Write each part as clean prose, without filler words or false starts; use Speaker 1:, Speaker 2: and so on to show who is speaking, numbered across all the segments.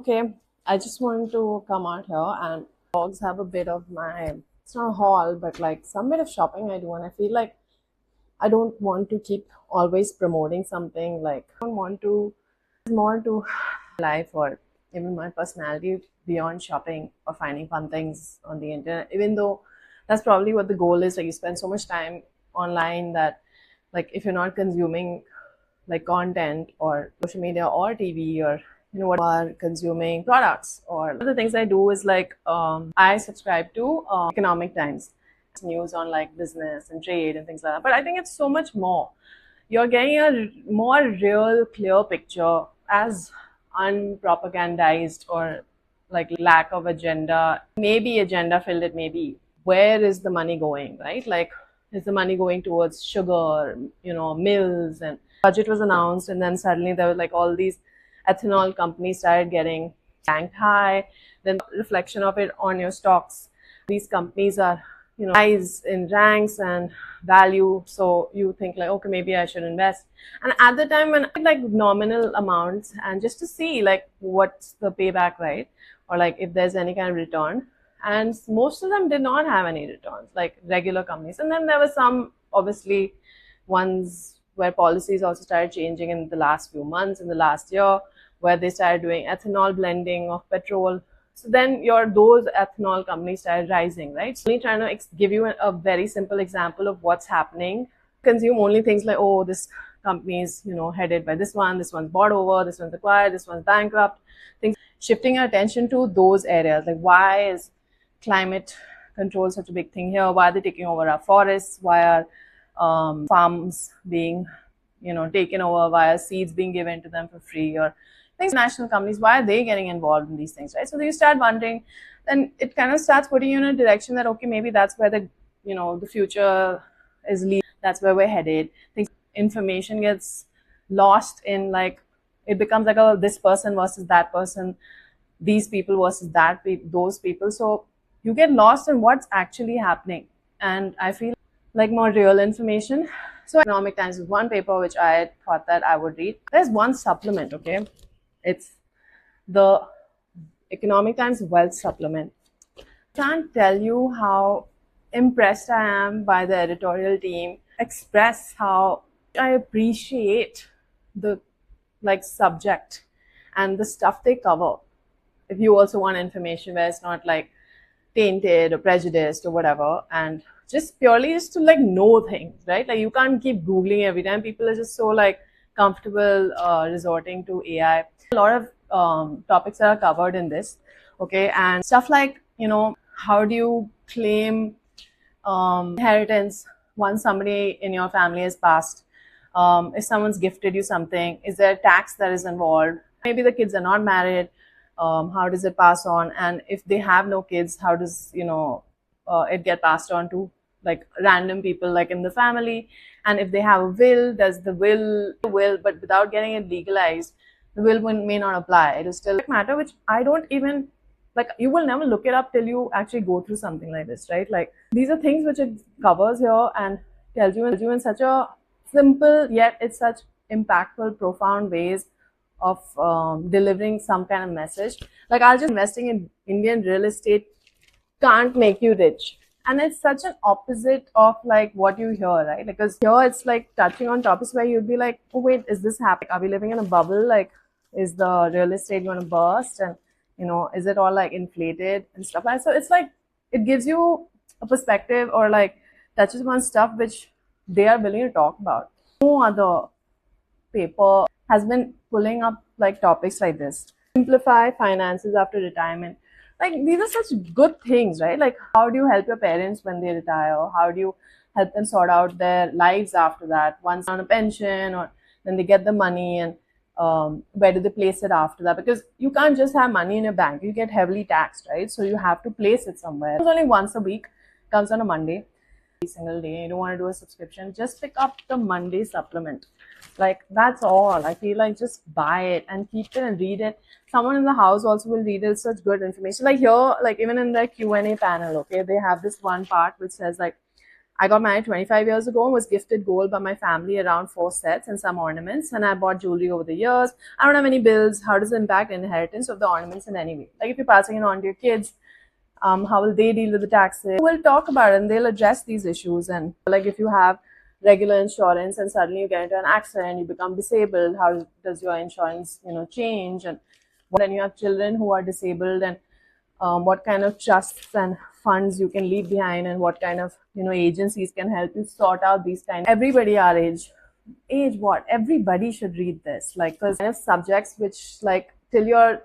Speaker 1: Okay, I just want to come out here and vlogs have a bit of my, it's not a haul, but like some bit of shopping I do, and I feel like I don't want to keep always promoting something. Like, I don't want to, more to life or even my personality beyond shopping or finding fun things on the internet, even though that's probably what the goal is. Like, you spend so much time online that, like, if you're not consuming like content or social media or TV, or what are consuming products, or other things I do is like I subscribe to Economic Times news on like business and trade and things like that. But I think it's so much more. You're getting a more real, clear picture, as unpropagandized or like lack of agenda, maybe agenda filled, it may be. Where is the money going, right? Like, is the money going towards sugar, mills? And budget was announced, and then suddenly there were like all these ethanol companies started getting ranked high. Then reflection of it on your stocks. These companies are, rise in ranks and value. So you think like, okay, maybe I should invest. And at the time when I like nominal amounts, and just to see like what's the payback, right? Or like if there's any kind of return. And most of them did not have any returns, like regular companies. And then there were some, obviously, ones where policies also started changing in the last few months, in the last year, where they started doing ethanol blending of petrol. So then those ethanol companies started rising, right? So I'm trying to give you a very simple example of what's happening. Consume only things like, oh, this company is, headed by this one's bought over, this one's acquired, this one's bankrupt. Things, shifting our attention to those areas, like why is climate control such a big thing here? Why are they taking over our forests? Why are farms being, taken over? Why are seeds being given to them for free? Or things, national companies, why are they getting involved in these things, right? So you start wondering, then it kind of starts putting you in a direction that, okay, maybe that's where the future is leading. That's where we're headed. Things, information gets lost in like, it becomes like, oh, this person versus that person, these people versus those people. So you get lost in what's actually happening. And I feel like more real information. So Economic Times is one paper which I thought that I would read. There's one supplement, okay? It's the Economic Times Wealth Supplement. I can't tell you how impressed I am by the editorial team. Express how I appreciate the subject and the stuff they cover. If you also want information where it's not like tainted or prejudiced or whatever, and just purely just to like know things, right? Like, you can't keep Googling every time. People are just so like comfortable resorting to AI. A lot of topics that are covered in this, okay? And stuff like, how do you claim inheritance once somebody in your family has passed? If someone's gifted you something, is there a tax that is involved? Maybe the kids are not married. How does it pass on? And if they have no kids, how does it get passed on to like random people like in the family? And if they have a will, does the will, but without getting it legalized, the will may not apply. It is still a matter which I don't even like. You will never look it up till you actually go through something like this, right? Like, these are things which it covers here and tells you in such a simple yet it's such impactful, profound ways of delivering some kind of message. Like, I'll just investing in Indian real estate can't make you rich. And it's such an opposite of like what you hear, right? Because here it's like touching on topics where you'd be like, oh wait, is this happening? Are we living in a bubble? Like, is the real estate going to burst? And is it all like inflated and stuff like that? So it's like, it gives you a perspective, or like touches on stuff which they are willing to talk about. No other paper has been pulling up like topics like this. Simplify finances after retirement. Like, these are such good things, right? Like, how do you help your parents when they retire? How do you help them sort out their lives after that? Once on a pension, or then they get the money, and where do they place it after that? Because you can't just have money in your bank. You get heavily taxed, right? So you have to place it somewhere. It's only once a week. Comes on a Monday. Every single day. You don't want to do a subscription. Just pick up the Monday supplement. Like, that's all. I feel like just buy it and keep it and read it. Someone in the house also will read it. It's such good information. Like here, like even in the Q&A panel, okay, they have this one part which says like, I got married 25 years ago and was gifted gold by my family, around 4 sets and some ornaments. And I bought jewelry over the years. I don't have any bills. How does it impact inheritance of the ornaments in any way? Like if you're passing it on to your kids, how will they deal with the taxes? We'll talk about it and they'll address these issues. And like if you have regular insurance and suddenly you get into an accident, you become disabled, how does your insurance, change? And then you have children who are disabled, and what kind of trusts and funds you can leave behind, and what kind of agencies can help you sort out these kind. Everybody our age what? Everybody should read this, like, because kind of subjects which, like, till you're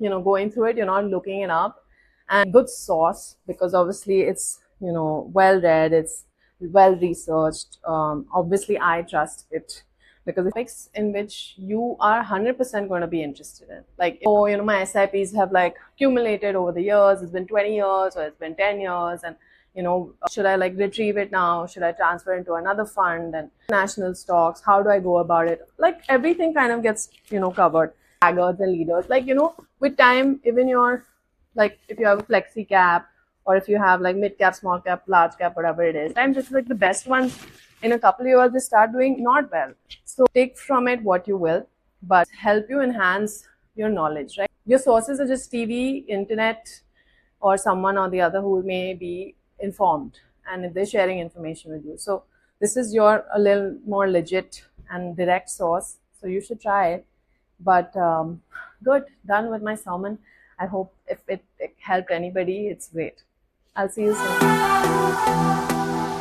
Speaker 1: going through it, you're not looking it up. And good source, because obviously it's well read, it's well researched. Obviously I trust it because it makes in which you are 100% going to be interested in. Like, oh, my SIPs have like accumulated over the years. It's been 20 years or it's been 10 years, and should I like retrieve it now? Should I transfer into another fund? And national stocks, how do I go about it? Like everything kind of gets covered. Laggards and leaders, like with time, even your, like, if you have a flexi cap, or if you have like mid cap, small cap, large cap, whatever it is, time just like the best ones in a couple of years, they start doing not well. So take from it what you will, but help you enhance your knowledge, right? Your sources are just TV, internet, or someone or the other who may be informed, and if they're sharing information with you. So this is your a little more legit and direct source, so you should try it. But good, done with my sermon. I hope if it helped anybody, it's great. I'll see you soon.